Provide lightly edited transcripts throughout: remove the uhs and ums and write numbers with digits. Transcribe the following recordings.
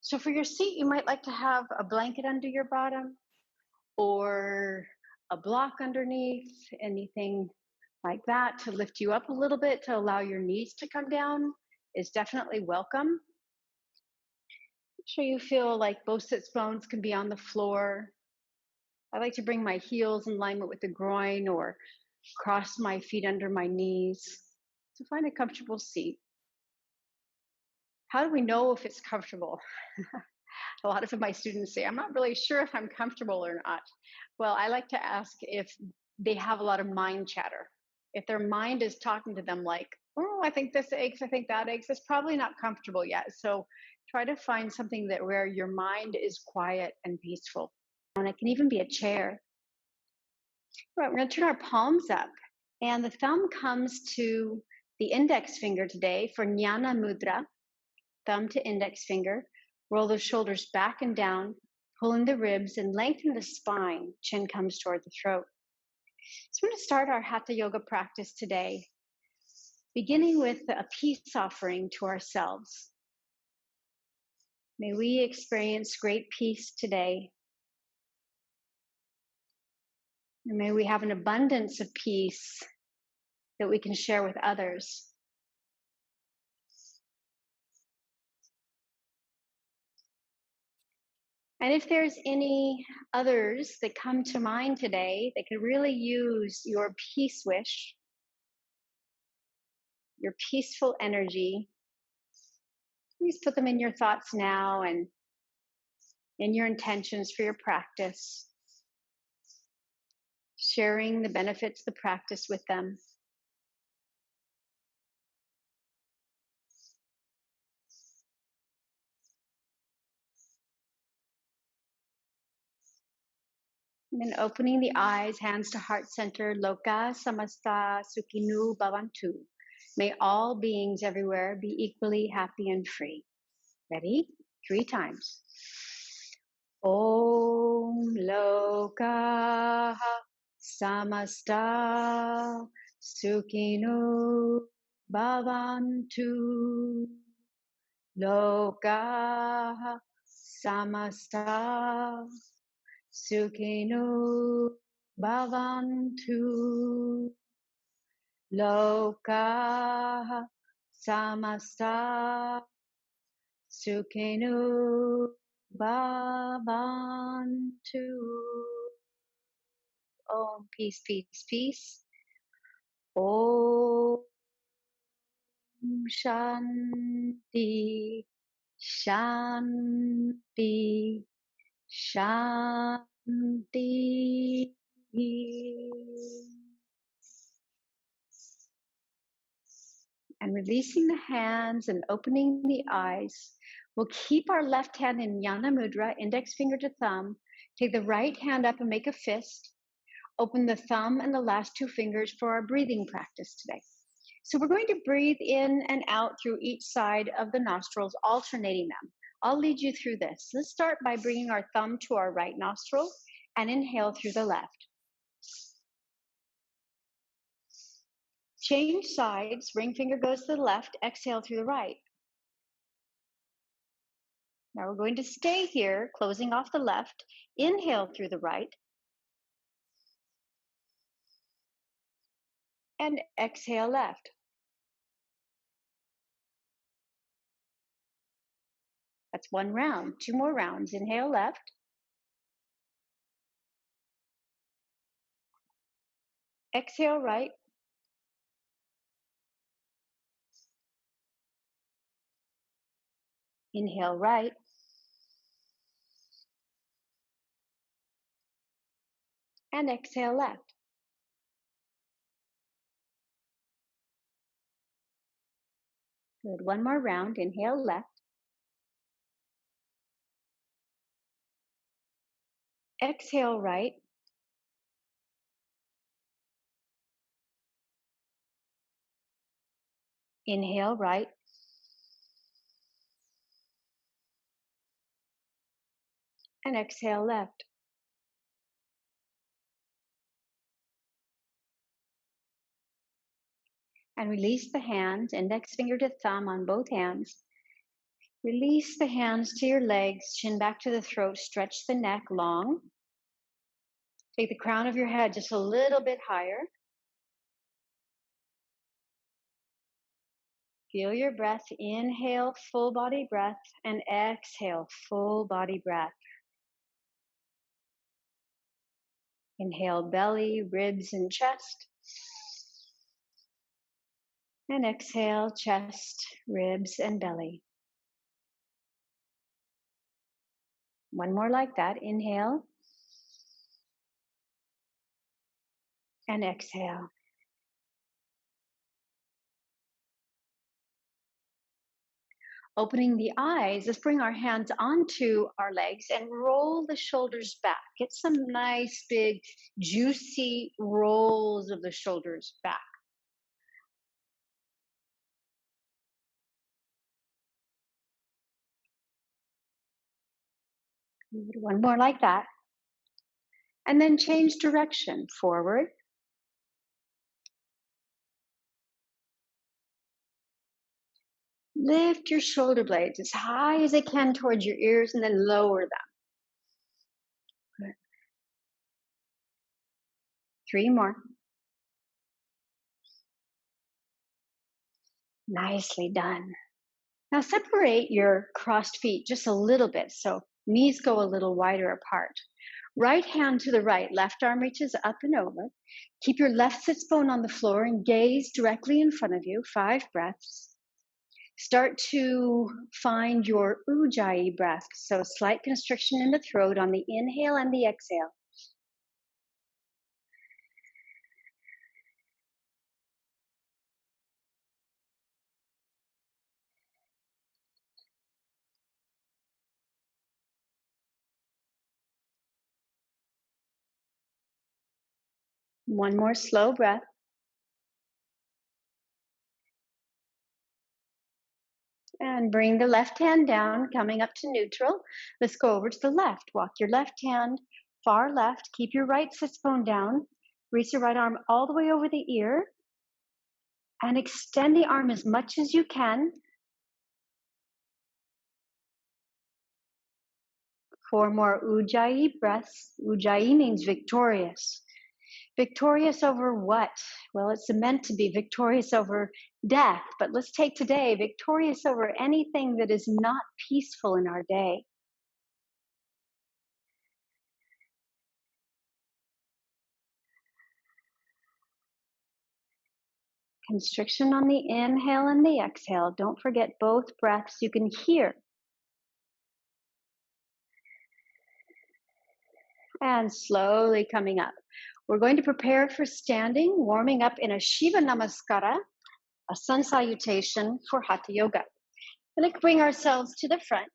So for your seat, you might like to have a blanket under your bottom or a block underneath, anything like that to lift you up a little bit to allow your knees to come down is definitely welcome. Make sure you feel like both sits bones can be on the floor. I like to bring my heels in alignment with the groin or cross my feet under my knees to find a comfortable seat. How do we know if it's comfortable? A lot of my students say, I'm not really sure if I'm comfortable or not. Well, I like to ask if they have a lot of mind chatter. If their mind is talking to them like, oh, I think this aches, I think that aches, it's probably not comfortable yet. So try to find something that where your mind is quiet and peaceful. And it can even be a chair. Right, we're going to turn our palms up, and the thumb comes to the index finger today for Jnana Mudra, thumb to index finger. Roll the shoulders back and down, pulling the ribs and lengthen the spine. Chin comes toward the throat. So we're going to start our Hatha Yoga practice today, beginning with a peace offering to ourselves. May we experience great peace today. And may we have an abundance of peace that we can share with others. And if there's any others that come to mind today that could really use your peace wish, your peaceful energy, please put them in your thoughts now and in your intentions for your practice, sharing the benefits of the practice with them. And then opening the eyes, hands to heart center, Loka Samasta Sukhinu Bhavantu. May all beings everywhere be equally happy and free. Ready? 3 times. Om Loka Samasta Sukhinu Bhavantu. Loka Samasta Sukhinu Bhavantu. Loka Samasta Sukhinu Bhavantu. Om, peace, peace, peace. Om Shanti, Shanti, Shanti. And releasing the hands and opening the eyes. We'll keep our left hand in Jnana Mudra, index finger to thumb. Take the right hand up and make a fist. Open the thumb and the last 2 fingers for our breathing practice today. So we're going to breathe in and out through each side of the nostrils, alternating them. I'll lead you through this. Let's start by bringing our thumb to our right nostril and inhale through the left. Change sides, ring finger goes to the left, exhale through the right. Now we're going to stay here, closing off the left, inhale through the right, and exhale left. That's 1 round. 2 more rounds. Inhale left. Exhale right. Inhale right. And exhale left. Good. 1 more round. Inhale left. Exhale right. Inhale right. And exhale left. And release the hands, index finger to thumb on both hands. Release the hands to your legs, chin back to the throat, stretch the neck long. Take the crown of your head just a little bit higher. Feel your breath. Inhale, full body breath, and exhale, full body breath. Inhale, belly, ribs, and chest. And exhale, chest, ribs, and belly. One more like that. Inhale. And exhale. Opening the eyes, let's bring our hands onto our legs and roll the shoulders back. Get some nice, big, juicy rolls of the shoulders back. One more like that. And then change direction forward. Lift your shoulder blades as high as they can towards your ears and then lower them. Good. 3 more. Nicely done. Now separate your crossed feet just a little bit so knees go a little wider apart. Right hand to the right, left arm reaches up and over. Keep your left sits bone on the floor and gaze directly in front of you. 5 breaths. Start to find your ujjayi breath. So slight constriction in the throat on the inhale and the exhale. One more slow breath. And bring the left hand down, coming up to neutral. Let's go over to the left. Walk your left hand far left. Keep your right sits bone down. Reach the right arm all the way over the ear. And extend the arm as much as you can. 4 more ujjayi breaths. Ujjayi means victorious. Victorious over what? Well, it's meant to be victorious over death, but let's take today victorious over anything that is not peaceful in our day. Constriction on the inhale and the exhale. Don't forget both breaths you can hear. And slowly coming up. We're going to prepare for standing, warming up in a Shiva Namaskara, a sun salutation for Hatha Yoga. We're going to bring ourselves to the front.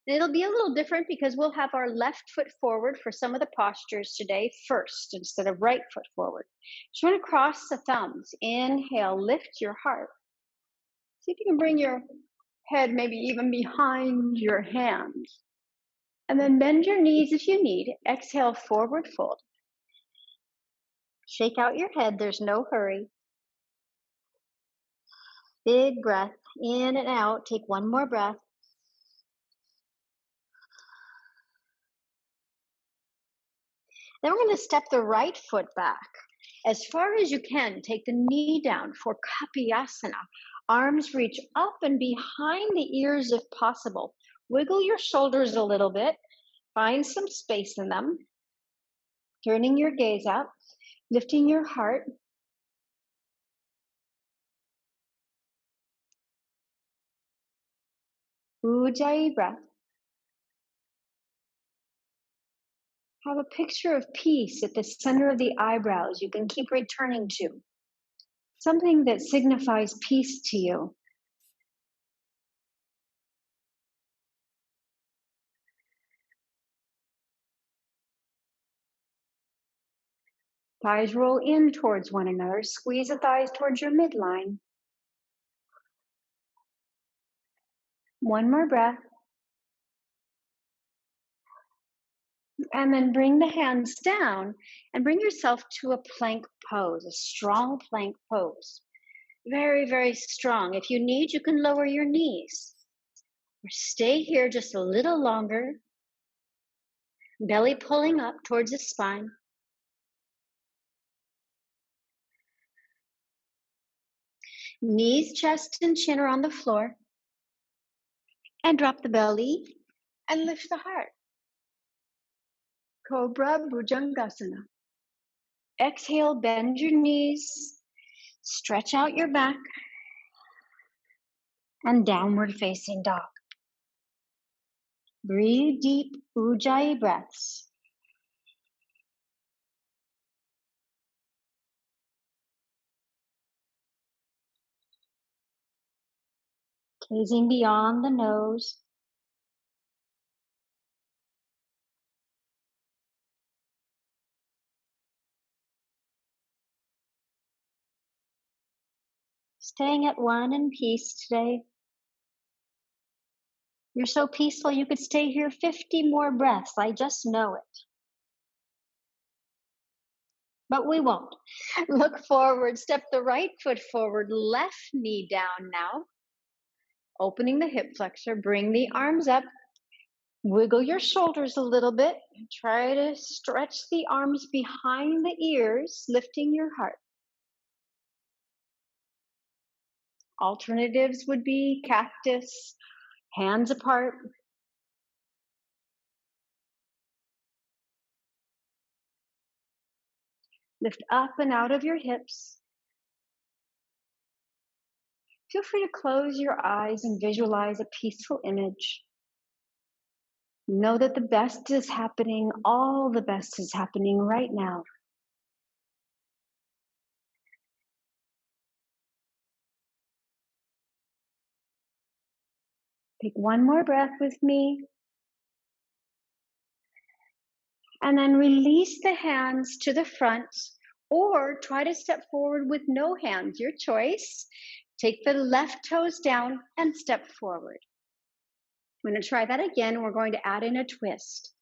It'll be a little different because we'll have our left foot forward for some of the postures today first instead of right foot forward. So we're going to cross the thumbs. Inhale, lift your heart. See if you can bring your head maybe even behind your hands. And then bend your knees if you need. Exhale, forward fold. Shake out your head, there's no hurry. Big breath in and out. Take one more breath. Then we're going to step the right foot back. As far as you can, take the knee down for Kapiyasana. Arms reach up and behind the ears if possible. Wiggle your shoulders a little bit. Find some space in them. Turning your gaze up, lifting your heart. Ujjayi breath. Have a picture of peace at the center of the eyebrows you can keep returning to. Something that signifies peace to you. Thighs roll in towards one another. Squeeze the thighs towards your midline. One more breath. And then bring the hands down and bring yourself to a plank pose, a strong plank pose. Very, very strong. If you need, you can lower your knees or stay here just a little longer, belly pulling up towards the spine. Knees, chest, and chin are on the floor. And drop the belly and lift the heart. Cobra Bhujangasana. Exhale, bend your knees, stretch out your back, and downward facing dog. Breathe deep Ujjayi breaths. Gazing beyond the nose. Staying at one in peace today. You're so peaceful you could stay here 50 more breaths. I just know it. But we won't. Look forward, step the right foot forward, left knee down now. Opening the hip flexor, bring the arms up. Wiggle your shoulders a little bit. Try to stretch the arms behind the ears, lifting your heart. Alternatives would be cactus, hands apart. Lift up and out of your hips. Feel free to close your eyes and visualize a peaceful image. Know that the best is happening, all the best is happening right now. Take one more breath with me. And then release the hands to the front, or try to step forward with no hands, your choice. Take the left toes down and step forward. I'm going to try that again. We're going to add in a twist.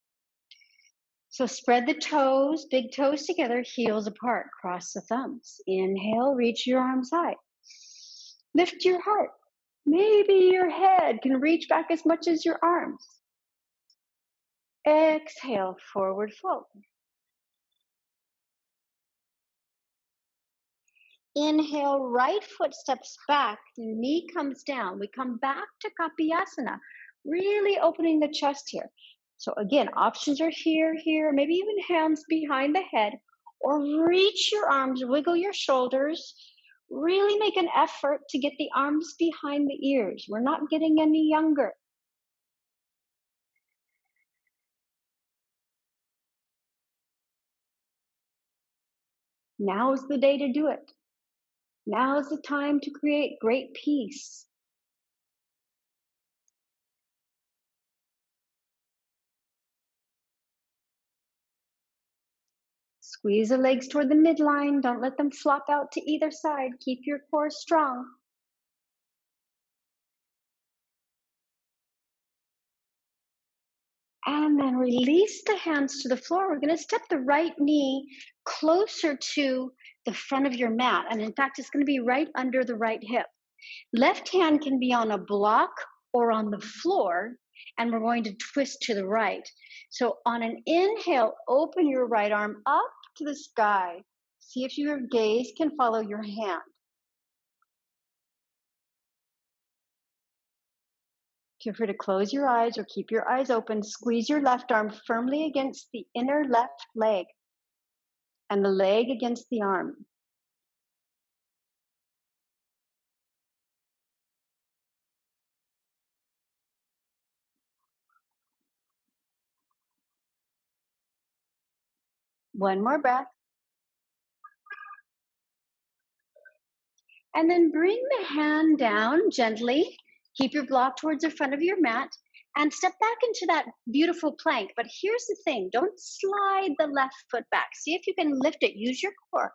So spread the toes, big toes together, heels apart, cross the thumbs. Inhale, reach your arms high. Lift your heart. Maybe your head can reach back as much as your arms. Exhale, forward fold. Inhale, right foot steps back, knee comes down. We come back to Kapiyasana, really opening the chest here. So again, options are here, maybe even hands behind the head, or reach your arms, wiggle your shoulders. Really make an effort to get the arms behind the ears. We're not getting any younger. Now's the day to do it. Now's the time to create great peace. Squeeze the legs toward the midline. Don't let them flop out to either side. Keep your core strong. And then release the hands to the floor. We're going to step the right knee closer to the front of your mat. And in fact, it's going to be right under the right hip. Left hand can be on a block or on the floor. And we're going to twist to the right. So on an inhale, open your right arm up to the sky. See if your gaze can follow your hand. Feel free to close your eyes or keep your eyes open. Squeeze your left arm firmly against the inner left leg and the leg against the arm. One more breath. And then bring the hand down gently. Keep your block towards the front of your mat and step back into that beautiful plank. But here's the thing, don't slide the left foot back. See if you can lift it. Use your core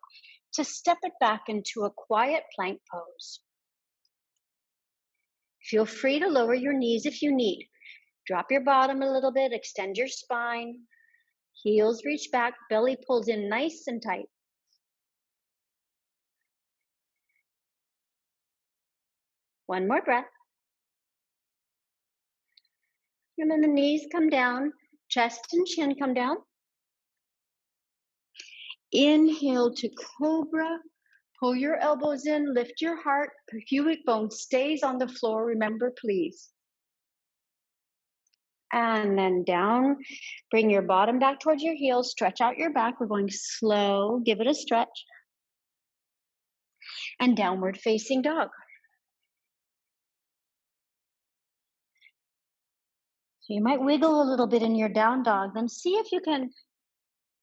to step it back into a quiet plank pose. Feel free to lower your knees if you need. Drop your bottom a little bit, extend your spine. Heels reach back, belly pulls in nice and tight. One more breath. And then the knees come down, chest and chin come down. Inhale to cobra. Pull your elbows in, lift your heart. Pubic bone stays on the floor, remember, please. And then down, bring your bottom back towards your heels, stretch out your back. We're going slow, give it a stretch. And downward facing dog. So you might wiggle a little bit in your down dog. Then see if you can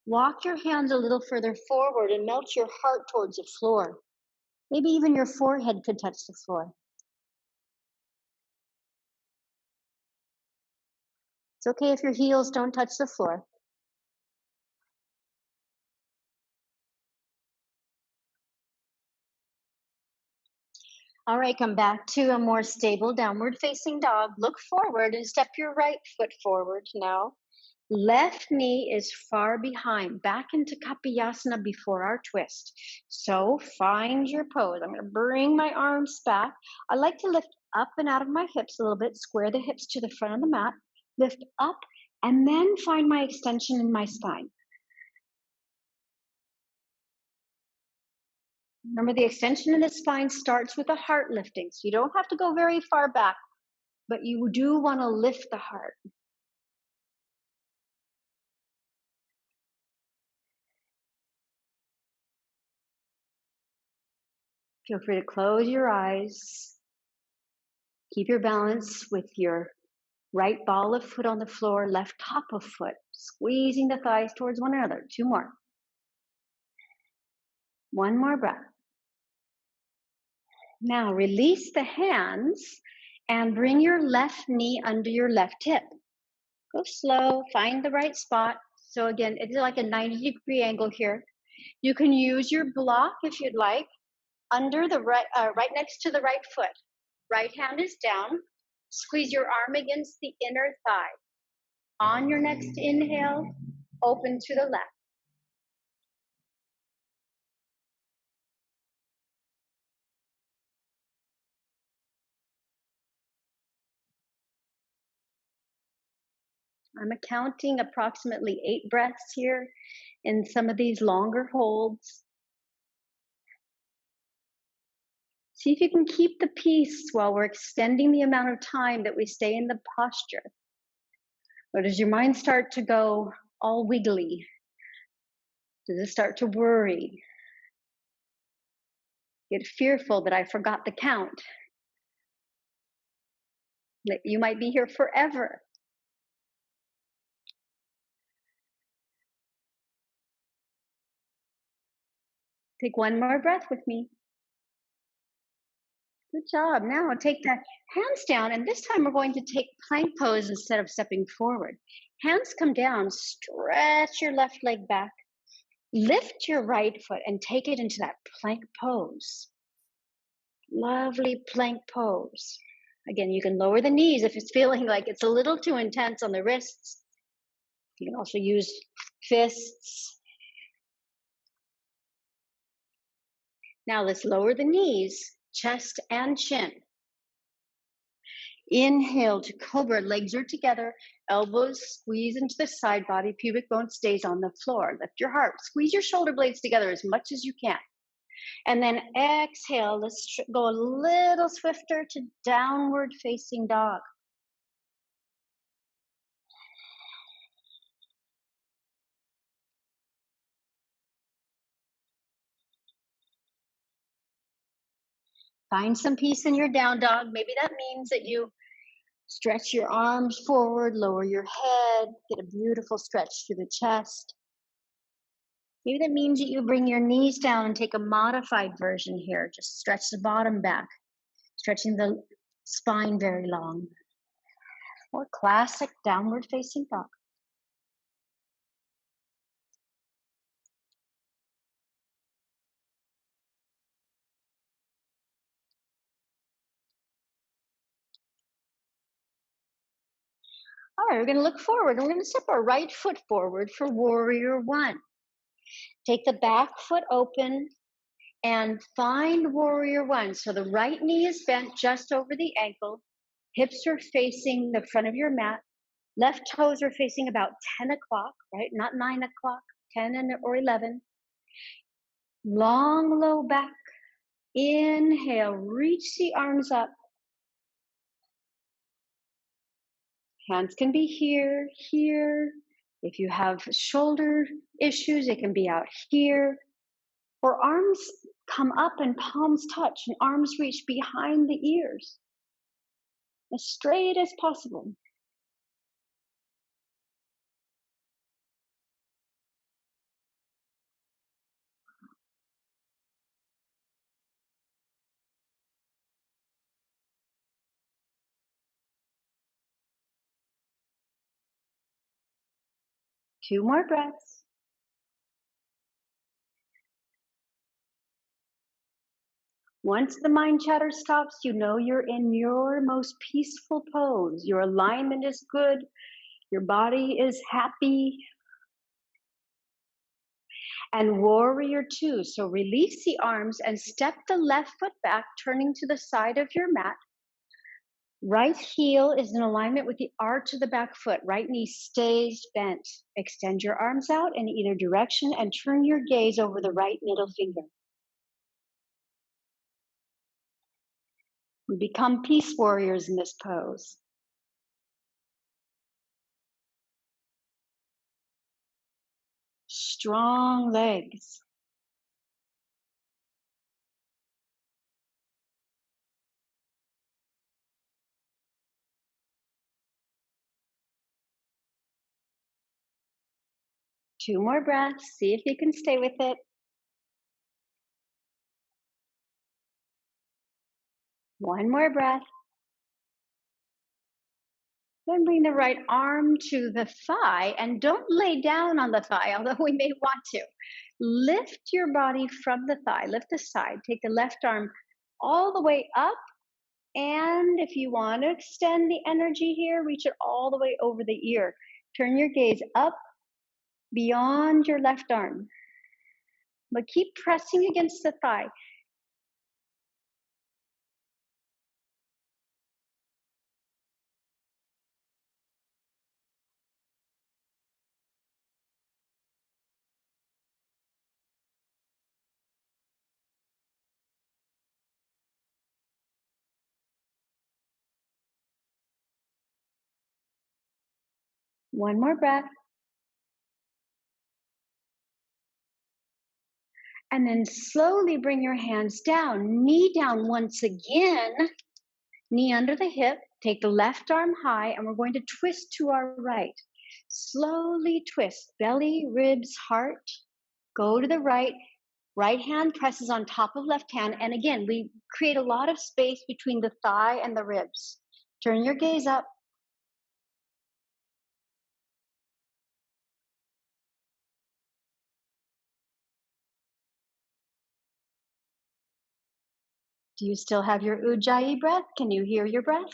walk your hands a little further forward and melt your heart towards the floor. Maybe even your forehead could touch the floor. It's okay if your heels don't touch the floor. All right, come back to a more stable downward facing dog. Look forward and step your right foot forward now. Left knee is far behind, back into Kapayasana before our twist. So find your pose. I'm going to bring my arms back. I like to lift up and out of my hips a little bit, square the hips to the front of the mat, lift up, and then find my extension in my spine. Remember, the extension in the spine starts with a heart lifting. So you don't have to go very far back, but you do want to lift the heart. Feel free to close your eyes. Keep your balance with your right ball of foot on the floor, left top of foot, squeezing the thighs towards one another. 2 more. 1 more breath. Now release the hands and bring your left knee under your left hip. Go slow, find the right spot. So again, it's like a 90-degree angle here. You can use your block if you'd like, under the right next to the right foot. Right hand is down. Squeeze your arm against the inner thigh. On your next inhale, open to the left. I'm counting approximately 8 breaths here in some of these longer holds. See if you can keep the peace while we're extending the amount of time that we stay in the posture. Or does your mind start to go all wiggly? Does it start to worry? Get fearful that I forgot the count? That you might be here forever? Take 1 more breath with me. Good job. Now take the hands down, and this time we're going to take plank pose instead of stepping forward. Hands come down, stretch your left leg back, lift your right foot and take it into that plank pose. Lovely plank pose. Again, you can lower the knees if it's feeling like it's a little too intense on the wrists. You can also use fists. Now let's lower the knees, chest and chin. Inhale to cobra, legs are together, elbows squeeze into the side body, pubic bone stays on the floor. Lift your heart, squeeze your shoulder blades together as much as you can. And then exhale, let's go a little swifter to downward facing dog. Find some peace in your down dog. Maybe that means that you stretch your arms forward, lower your head, get a beautiful stretch through the chest. Maybe that means that you bring your knees down and take a modified version here. Just stretch the bottom back, stretching the spine very long. Or classic downward facing dog. All right, we're going to look forward. And we're going to step our right foot forward for warrior 1. Take the back foot open, And find warrior one. So the right knee is bent just over the ankle. Hips are facing the front of your mat. Left toes are facing about 10 o'clock, right? Not 9 o'clock, 10 or 11. Long, low back. Inhale, reach the arms up. Hands can be here, here. If you have shoulder issues, it can be out here. Or arms come up and palms touch and arms reach behind the ears, as straight as possible. Two more breaths. Once the mind chatter stops, you know you're in your most peaceful pose. Your alignment is good. Your body is happy. And warrior two. So release the arms and step the left foot back, turning to the side of your mat. Right heel is in alignment with the arch of the back foot. Right knee stays bent. Extend your arms out in either direction and turn your gaze over the right middle finger. We become peace warriors in this pose. Strong legs. Two more breaths. See if you can stay with it. One more breath. Then bring the right arm to the thigh and don't lay down on the thigh, although we may want to. Lift your body from the thigh, lift the side, take the left arm all the way up. And if you want to extend the energy here, reach it all the way over the ear. Turn your gaze up beyond your left arm. But keep pressing against the thigh. One more breath. And then slowly bring your hands down, knee down once again, knee under the hip. Take the left arm high, and we're going to twist to our right. Slowly twist, belly, ribs, heart. Go to the right. Right hand presses on top of left hand. And again, we create a lot of space between the thigh and the ribs. Turn your gaze up. Do you still have your Ujjayi breath? Can you hear your breath?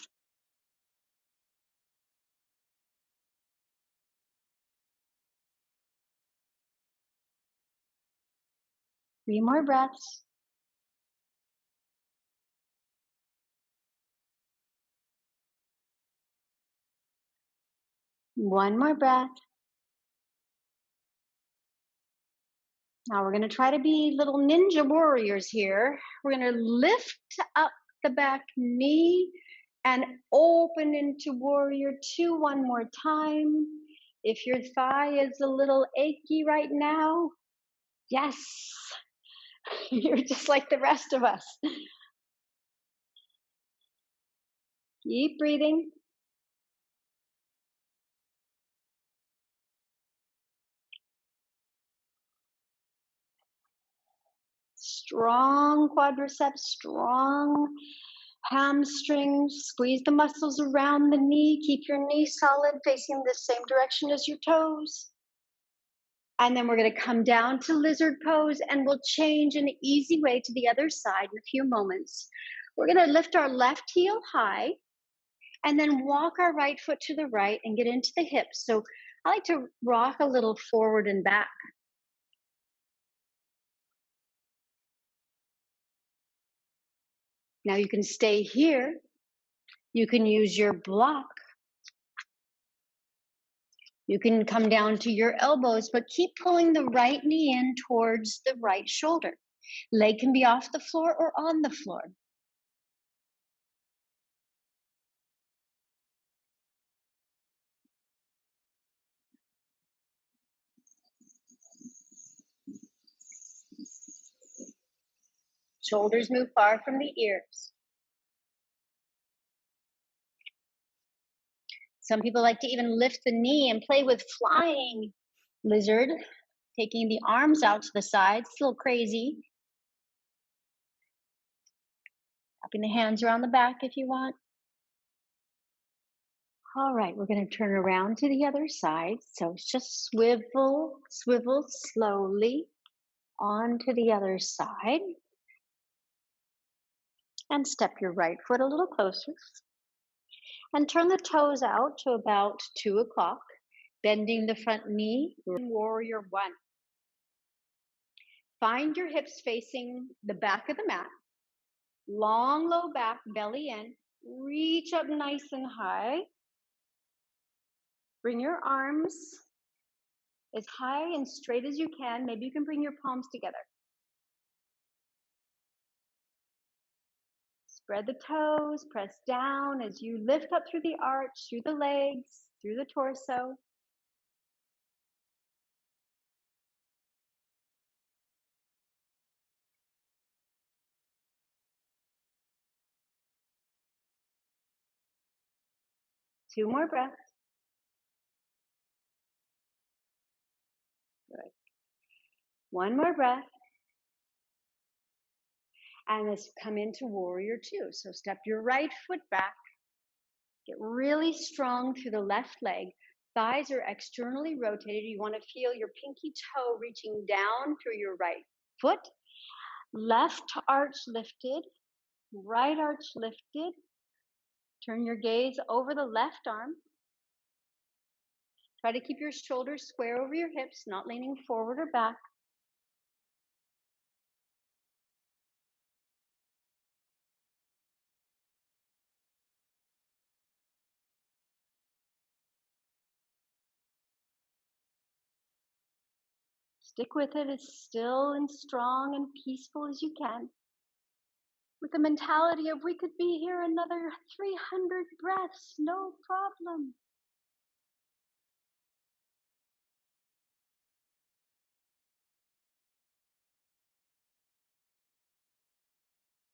Three more breaths. One more breath. Now we're going to try to be little ninja warriors here. We're going to lift up the back knee and open into warrior two one more time. If your thigh is a little achy right now, yes, you're just like the rest of us. Keep breathing. Strong quadriceps, strong hamstrings. Squeeze the muscles around the knee. Keep your knee solid, facing the same direction as your toes. And then we're going to come down to lizard pose, and we'll change in an easy way to the other side in a few moments. We're going to lift our left heel high and then walk our right foot to the right and get into the hips. So I like to rock a little forward and back. Now you can stay here. You can use your block. You can come down to your elbows, but keep pulling the right knee in towards the right shoulder. Leg can be off the floor or on the floor. Shoulders move far from the ears. Some people like to even lift the knee and play with flying lizard, taking the arms out to the sides. It's a little crazy. Wrapping the hands around the back if you want. All right, we're going to turn around to the other side. So just swivel, swivel slowly onto the other side. And step your right foot a little closer. And turn the toes out to about 2 o'clock, bending the front knee, warrior one. Find your hips facing the back of the mat. Long, low back, belly in. Reach up nice and high. Bring your arms as high and straight as you can. Maybe you can bring your palms together. Spread the toes, press down as you lift up through the arch, through the legs, through the torso. Two more breaths. Good. One more breath. And let's come into warrior two. So step your right foot back. Get really strong through the left leg. Thighs are externally rotated. You want to feel your pinky toe reaching down through your right foot. Left arch lifted, right arch lifted. Turn your gaze over the left arm. Try to keep your shoulders square over your hips, not leaning forward or back. Stick with it as still and strong and peaceful as you can. With the mentality of we could be here another 300 breaths, no problem.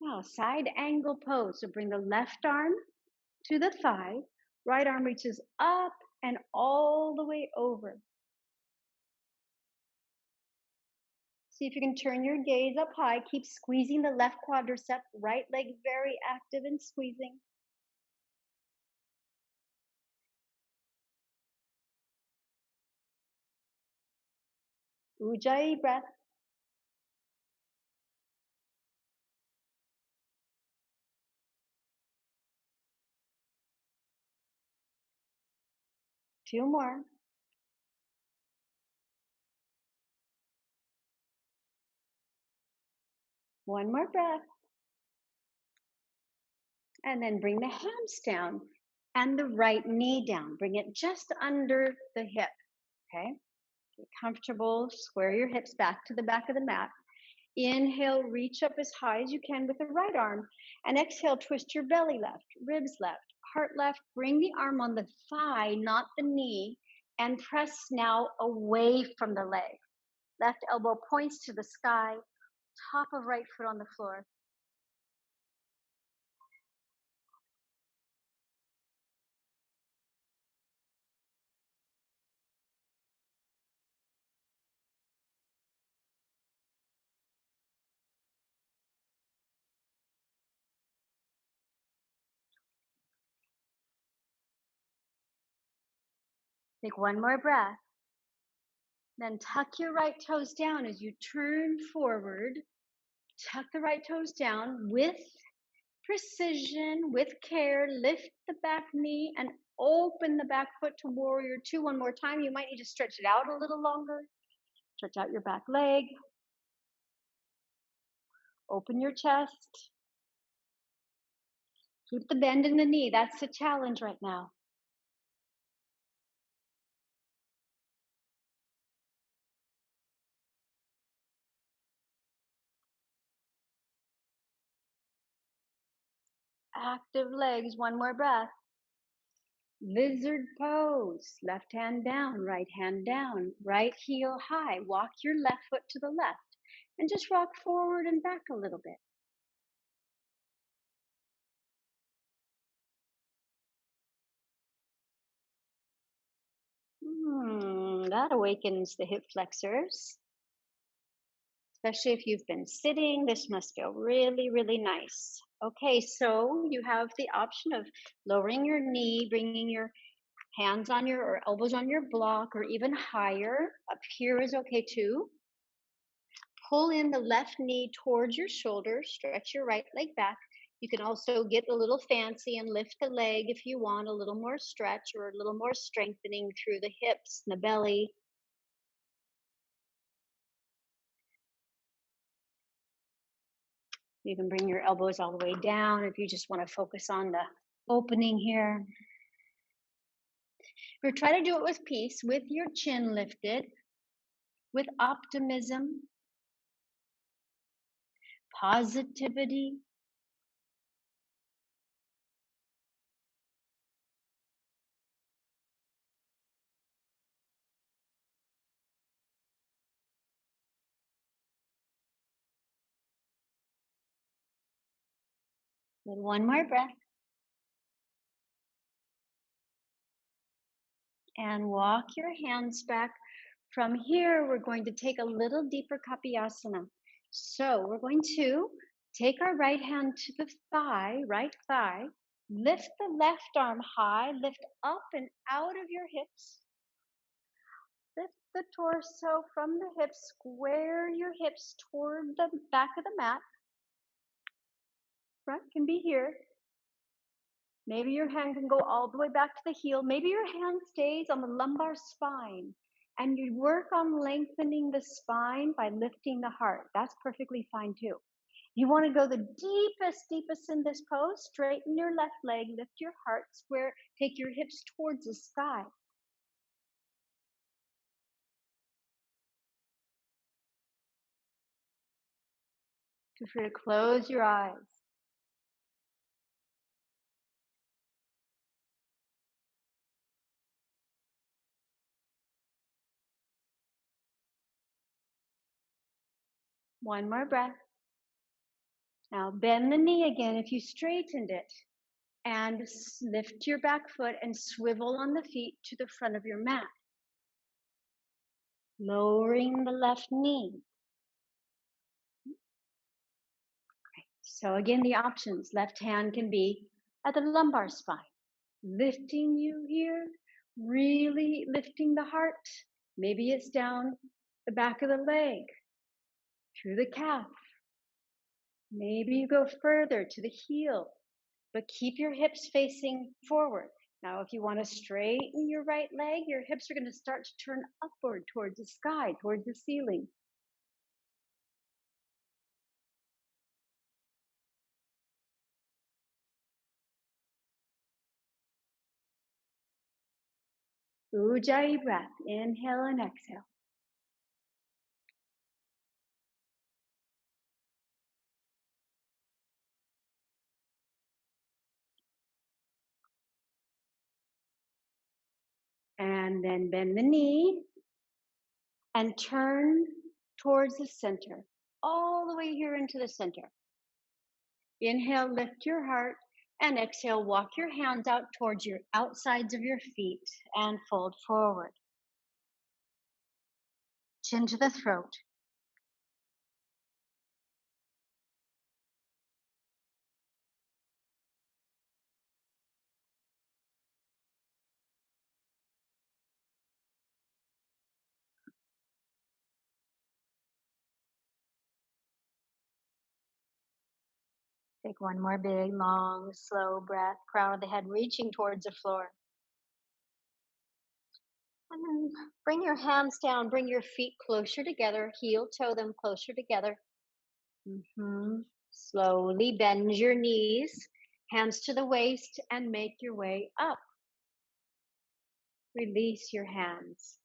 Now, side angle pose. So bring the left arm to the thigh, right arm reaches up and all the way over. See if you can turn your gaze up high. Keep squeezing the left quadricep, right leg very active and squeezing. Ujjayi breath. Two more. One more breath. And then bring the hands down and the right knee down. Bring it just under the hip, okay? Get comfortable, square your hips back to the back of the mat. Inhale, reach up as high as you can with the right arm. And exhale, twist your belly left, ribs left, heart left. Bring the arm on the thigh, not the knee, and press now away from the leg. Left elbow points to the sky, top of right foot on the floor. Take one more breath. Then tuck your right toes down as you turn forward. Tuck the right toes down with precision, with care. Lift the back knee and open the back foot to warrior two one more time. You might need to stretch it out a little longer. Stretch out your back leg. Open your chest. Keep the bend in the knee. That's the challenge right now. Active legs. One more breath. Lizard pose. Left hand down, right heel high. Walk your left foot to the left and just rock forward and back a little bit. That awakens the hip flexors. Especially if you've been sitting, this must feel really, really nice. Okay, so you have the option of lowering your knee, bringing your hands on your or elbows on your block, or even higher. Up here is okay too. Pull in the left knee towards your shoulder, stretch your right leg back. You can also get a little fancy and lift the leg if you want a little more stretch or a little more strengthening through the hips and the belly. You can bring your elbows all the way down if you just want to focus on the opening here. Or try to do it with peace, with your chin lifted, with optimism, positivity. With one more breath. And walk your hands back. From here, we're going to take a little deeper Kapayasana. So we're going to take our right hand to the thigh, right thigh, lift the left arm high, lift up and out of your hips. Lift the torso from the hips, square your hips toward the back of the mat. Front can be here. Maybe your hand can go all the way back to the heel. Maybe your hand stays on the lumbar spine and you work on lengthening the spine by lifting the heart. That's perfectly fine too. You want to go the deepest in this pose. Straighten your left leg, lift your heart, square, take your hips towards the sky. Feel free to close your eyes. One more breath. Now bend the knee again if you straightened it. And lift your back foot and swivel on the feet to the front of your mat. Lowering the left knee. So again, the options. Left hand can be at the lumbar spine. Lifting you here, really lifting the heart. Maybe it's down the back of the leg, through the calf. Maybe you go further to the heel, but keep your hips facing forward. Now, if you want to straighten your right leg, your hips are going to start to turn upward towards the sky, towards the ceiling. Ujjayi breath. Inhale and exhale. And then bend the knee and turn towards the center, all the way here into the center. Inhale, lift your heart, and exhale, walk your hands out towards your outsides of your feet and fold forward. Chin to the throat. Take one more big, long, slow breath. Crown of the head reaching towards the floor. And then bring your hands down. Bring your feet closer together. Heel toe them closer together. Slowly bend your knees. Hands to the waist and make your way up. Release your hands.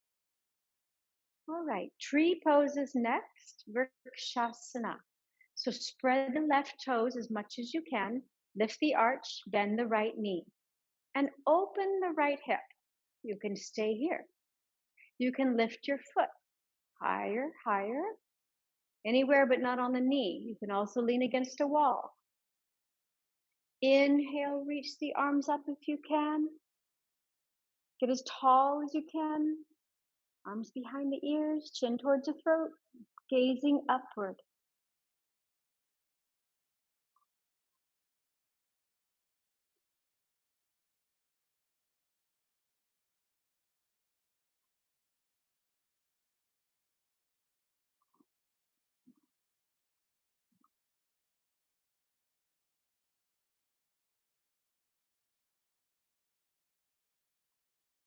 All right, tree pose is next, Vrikshasana. So spread the left toes as much as you can, lift the arch, bend the right knee, and open the right hip. You can stay here. You can lift your foot higher, higher, anywhere but not on the knee. You can also lean against a wall. Inhale, reach the arms up if you can. Get as tall as you can. Arms behind the ears, chin towards the throat, gazing upward.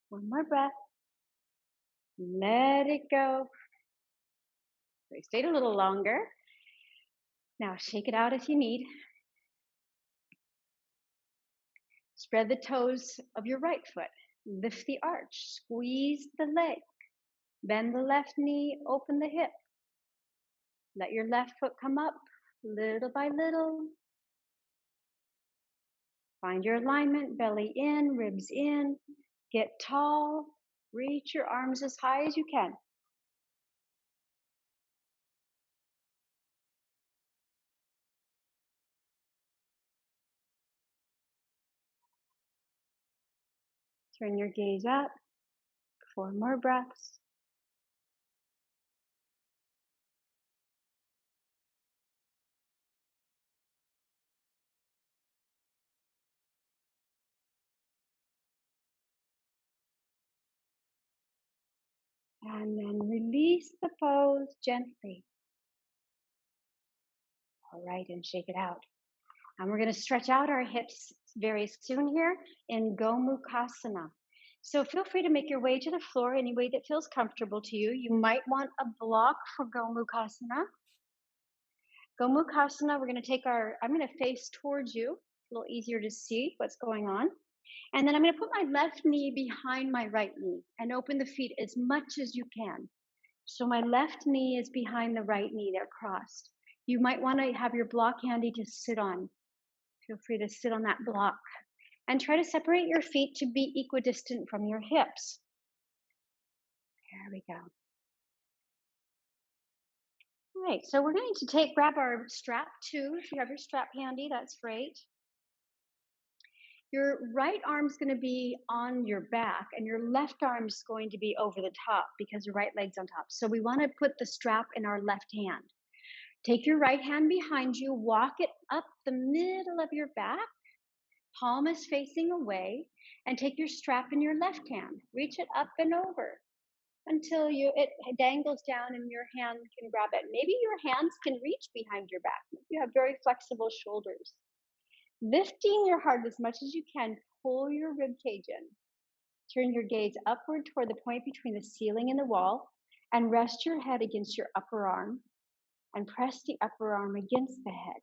One more breath. Let it go. We stayed a little longer. Now shake it out if you need. Spread the toes of your right foot. Lift the arch. Squeeze the leg. Bend the left knee. Open the hip. Let your left foot come up little by little. Find your alignment. Belly in, ribs in. Get tall. Reach your arms as high as you can. Turn your gaze up. 4 more breaths. And then release the pose gently. All right, and shake it out. And we're going to stretch out our hips very soon here in Gomukhasana. So feel free to make your way to the floor any way that feels comfortable to you. You might want a block for Gomukhasana. Gomukhasana, we're going to take I'm going to face towards you. It's a little easier to see what's going on. And then I'm going to put my left knee behind my right knee and open the feet as much as you can. So my left knee is behind the right knee, they're crossed. You might want to have your block handy to sit on. Feel free to sit on that block and try to separate your feet to be equidistant from your hips. There we go. All right, so we're going to grab our strap too. If you have your strap handy, that's great. Your right arm's going to be on your back and your left arm's going to be over the top because your right leg's on top. So we want to put the strap in our left hand. Take your right hand behind you, walk it up the middle of your back, palm is facing away, and take your strap in your left hand. Reach it up and over until it dangles down and your hand can grab it. Maybe your hands can reach behind your back. You have very flexible shoulders. Lifting your heart as much as you can, pull your rib cage in. Turn your gaze upward toward the point between the ceiling and the wall, and rest your head against your upper arm, and press the upper arm against the head.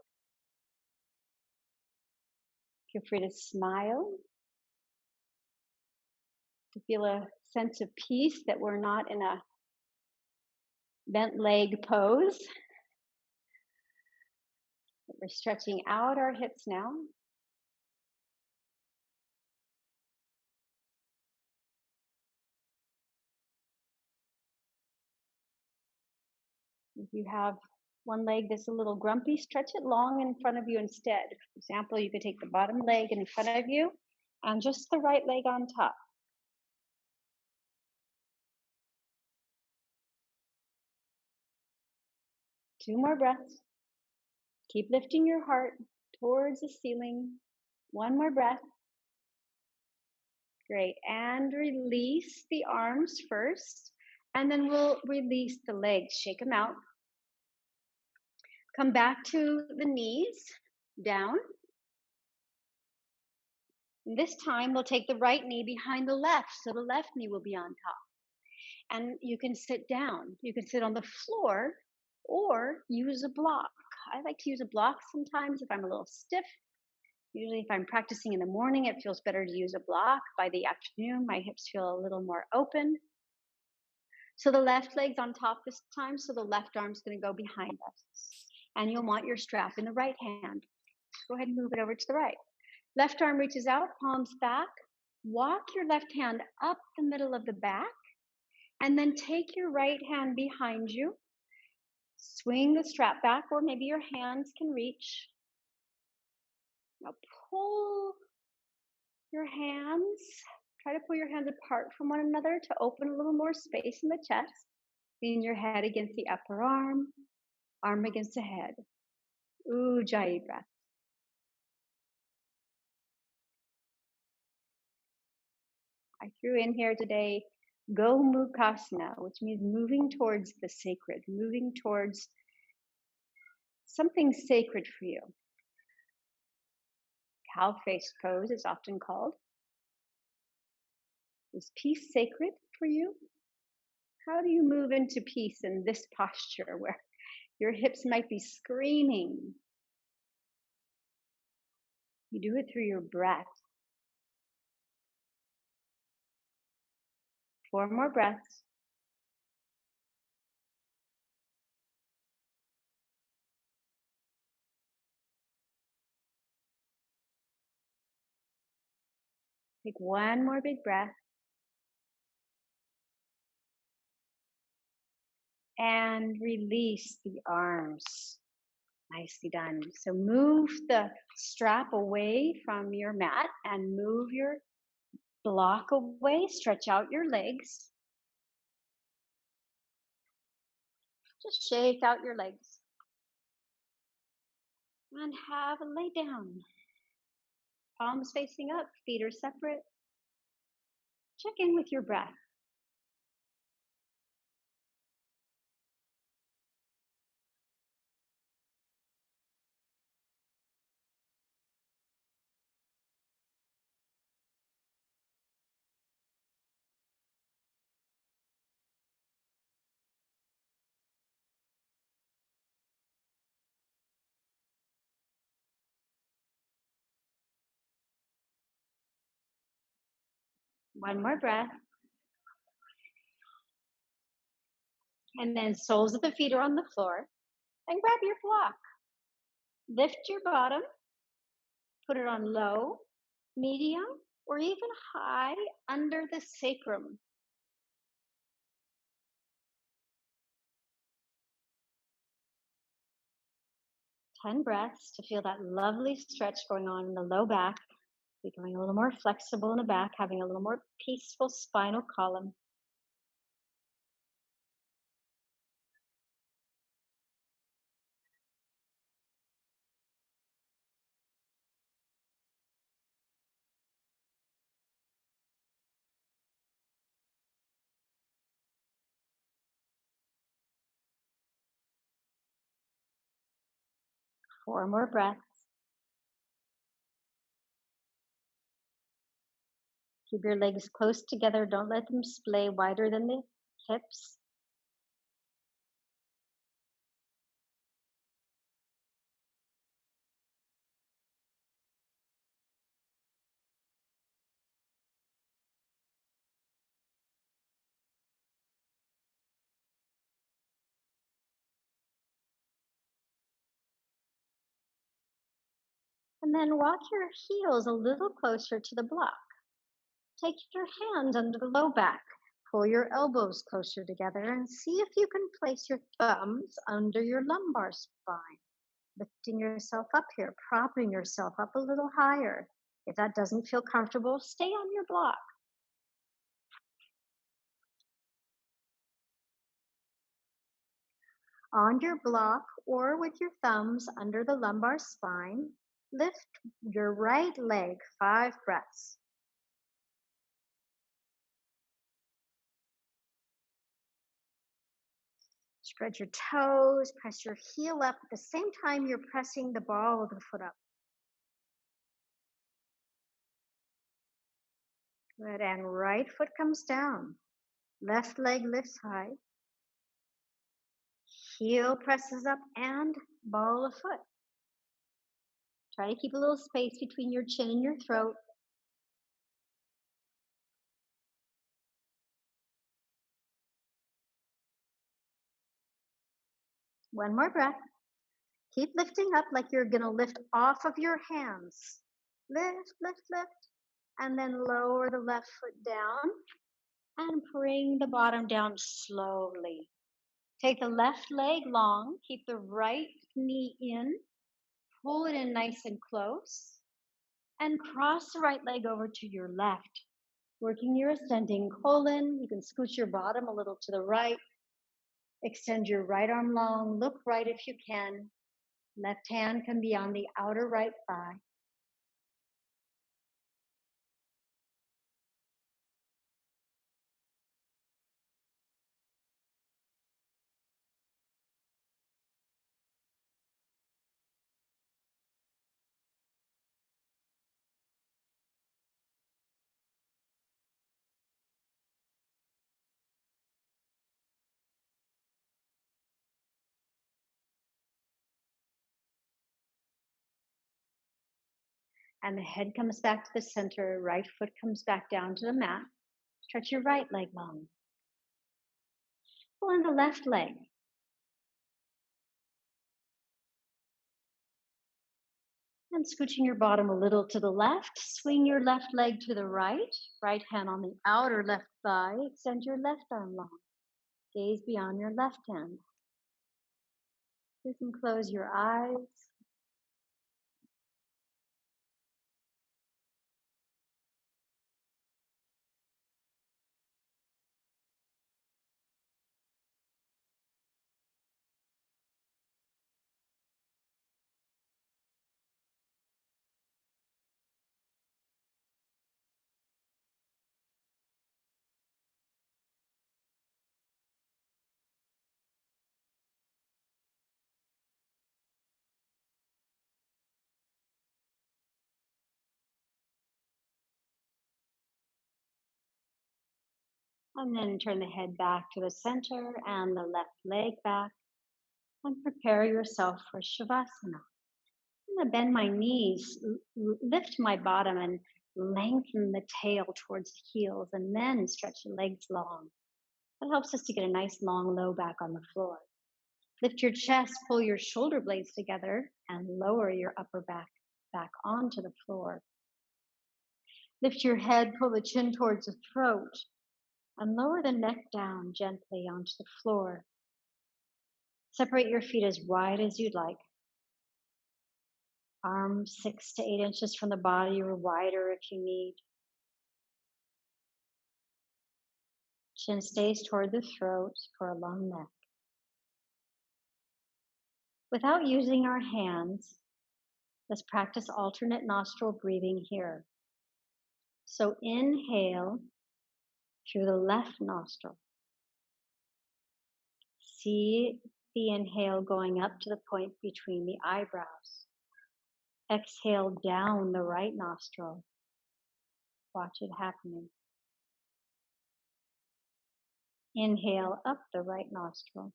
Feel free to smile, to feel a sense of peace that we're not in a bent leg pose. We're stretching out our hips now. If you have one leg that's a little grumpy, stretch it long in front of you instead. For example, you could take the bottom leg in front of you and just the right leg on top. Two more breaths. Keep lifting your heart towards the ceiling. One more breath. Great. And release the arms first, and then we'll release the legs. Shake them out. Come back to the knees, down. And this time we'll take the right knee behind the left, so the left knee will be on top. And you can sit down. You can sit on the floor or use a block. I like to use a block sometimes if I'm a little stiff. Usually, if I'm practicing in the morning, it feels better to use a block. By the afternoon, my hips feel a little more open. So the left leg's on top this time, so the left arm's going to go behind us. And you'll want your strap in the right hand. Go ahead and move it over to the right. Left arm reaches out, palms back. Walk your left hand up the middle of the back, and then take your right hand behind you. Swing the strap back, or maybe your hands can reach. Now pull your hands. Try to pull your hands apart from one another to open a little more space in the chest. Lean your head against the upper arm against the head. Ujjayi breath. I threw in here today Gomukasana, which means moving towards the sacred, moving towards something sacred for you. Cow face pose is often called. Is peace sacred for you? How do you move into peace in this posture where your hips might be screaming? You do it through your breath. 4 more breaths. Take 1 more big breath. And release the arms. Nicely done. So move the strap away from your mat and move your block away. Stretch out your legs. Just shake out your legs. And have a lay down. Palms facing up, feet are separate. Check in with your breath. One more breath. And then soles of the feet are on the floor. And grab your block. Lift your bottom. Put it on low, medium, or even high under the sacrum. 10 breaths to feel that lovely stretch going on in the low back, becoming a little more flexible in the back, having a little more peaceful spinal column. Four more breaths. Keep your legs close together. Don't let them splay wider than the hips. And then walk your heels a little closer to the block. Take your hands under the low back. Pull your elbows closer together and see if you can place your thumbs under your lumbar spine. Lifting yourself up here, propping yourself up a little higher. If that doesn't feel comfortable, stay on your block. On your block or with your thumbs under the lumbar spine, lift your right leg 5 breaths. Spread your toes, press your heel up at the same time you're pressing the ball of the foot up. Good, and right foot comes down. Left leg lifts high. Heel presses up and ball of foot. Try to keep a little space between your chin and your throat. One more breath. Keep lifting up like you're going to lift off of your hands. Lift, lift, lift. And then lower the left foot down and bring the bottom down slowly. Take the left leg long. Keep the right knee in. Pull it in nice and close. And cross the right leg over to your left. Working your ascending colon. You can scooch your bottom a little to the right. Extend your right arm long. Look right if you can. Left hand can be on the outer right thigh. And the head comes back to the center. Right foot comes back down to the mat. Stretch your right leg long. Pull in the left leg. And scooching your bottom a little to the left, swing your left leg to the right. Right hand on the outer left thigh. Extend your left arm long. Gaze beyond your left hand. You can close your eyes. And then turn the head back to the center and the left leg back. And prepare yourself for Shavasana. I'm going to bend my knees, lift my bottom, and lengthen the tail towards the heels, and then stretch the legs long. That helps us to get a nice long low back on the floor. Lift your chest, pull your shoulder blades together, and lower your upper back onto the floor. Lift your head, pull the chin towards the throat, and lower the neck down gently onto the floor. Separate your feet as wide as you'd like. Arms 6 to 8 inches from the body or wider if you need. Chin stays toward the throat for a long neck. Without using our hands, let's practice alternate nostril breathing here. So inhale through the left nostril. See the inhale going up to the point between the eyebrows. Exhale down the right nostril. Watch it happening. Inhale up the right nostril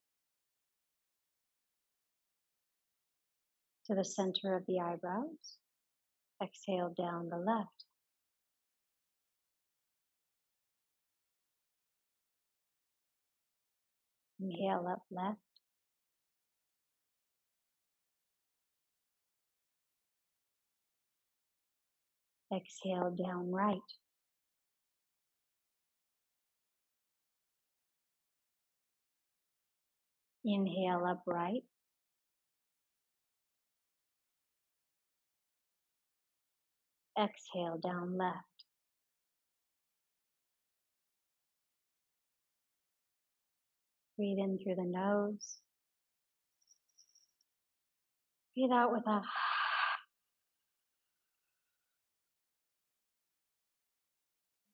to the center of the eyebrows. Exhale down the left. Inhale up left. Exhale down right. Inhale up right. Exhale down left. Breathe in through the nose. Breathe out with a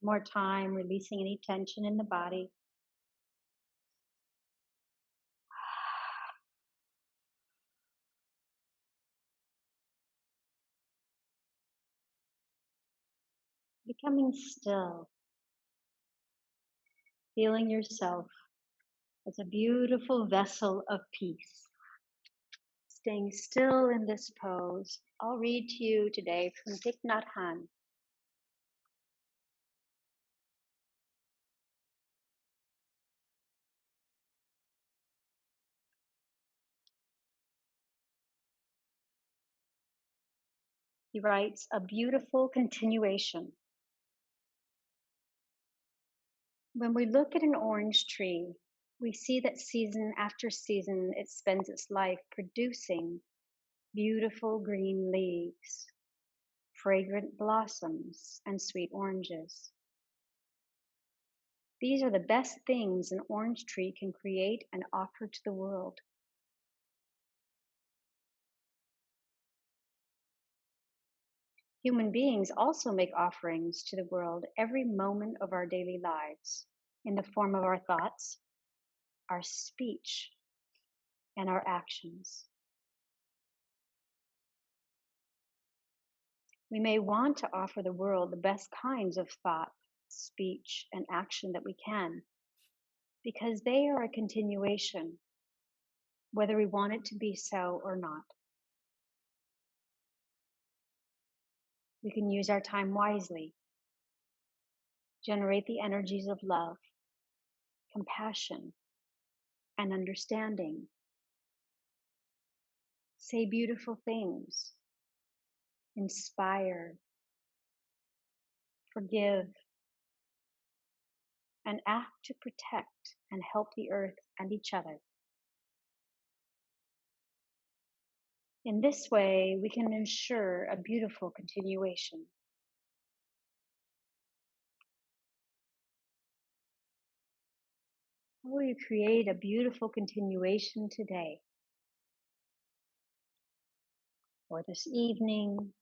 more time, releasing any tension in the body. Becoming still. Feeling yourself as a beautiful vessel of peace. Staying still in this pose, I'll read to you today from Thich Nhat Hanh. He writes, a beautiful continuation. When we look at an orange tree, we see that season after season it spends its life producing beautiful green leaves, fragrant blossoms, and sweet oranges. These are the best things an orange tree can create and offer to the world. Human beings also make offerings to the world every moment of our daily lives in the form of our thoughts, our speech, and our actions. We may want to offer the world the best kinds of thought, speech, and action that we can, because they are a continuation, whether we want it to be so or not. We can use our time wisely, generate the energies of love, compassion, and understanding. Say beautiful things, inspire, forgive, and act to protect and help the earth and each other. In this way, we can ensure a beautiful continuation. How will you create a beautiful continuation today, or this evening,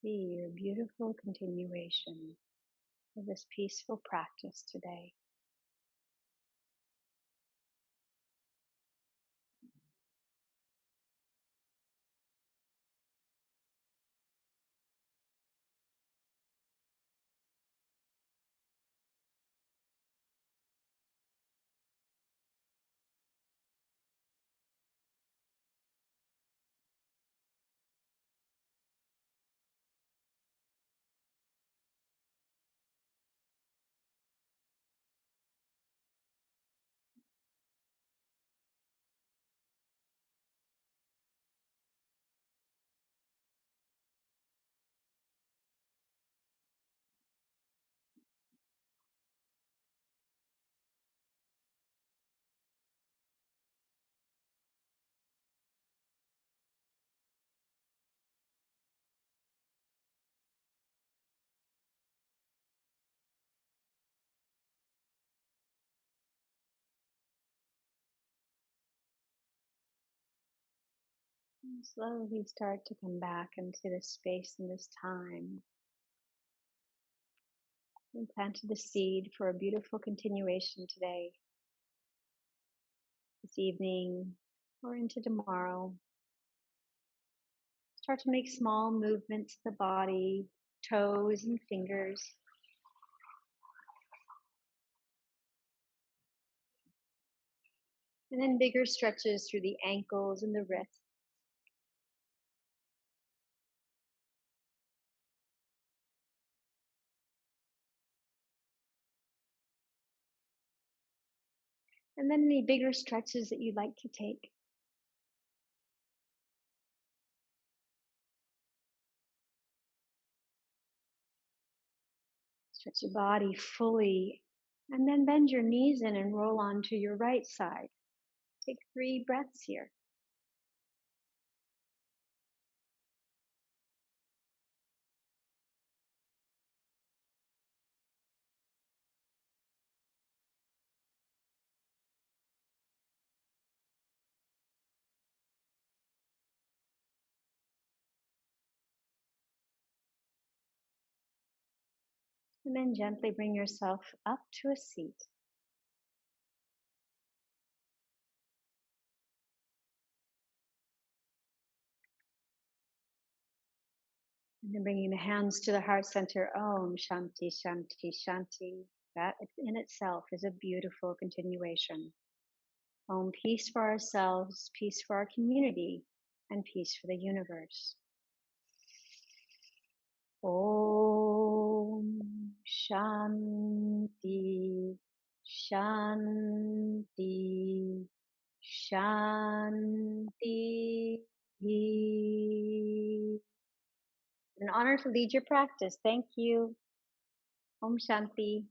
see your beautiful continuation of this peaceful practice today. And slowly start to come back into this space and this time. And planted the seed for a beautiful continuation today, this evening, or into tomorrow. Start to make small movements of the body, toes and fingers. And then bigger stretches through the ankles and the wrists. And then any bigger stretches that you'd like to take. Stretch your body fully, and then bend your knees in and roll onto your right side. Take 3 breaths here. And then gently bring yourself up to a seat. And then bringing the hands to the heart center. Om Shanti Shanti Shanti. That in itself is a beautiful continuation. Om, peace for ourselves, peace for our community, and peace for the universe. Om Shanti Shanti Shanti. An honor to lead your practice. Thank you. Om Shanti.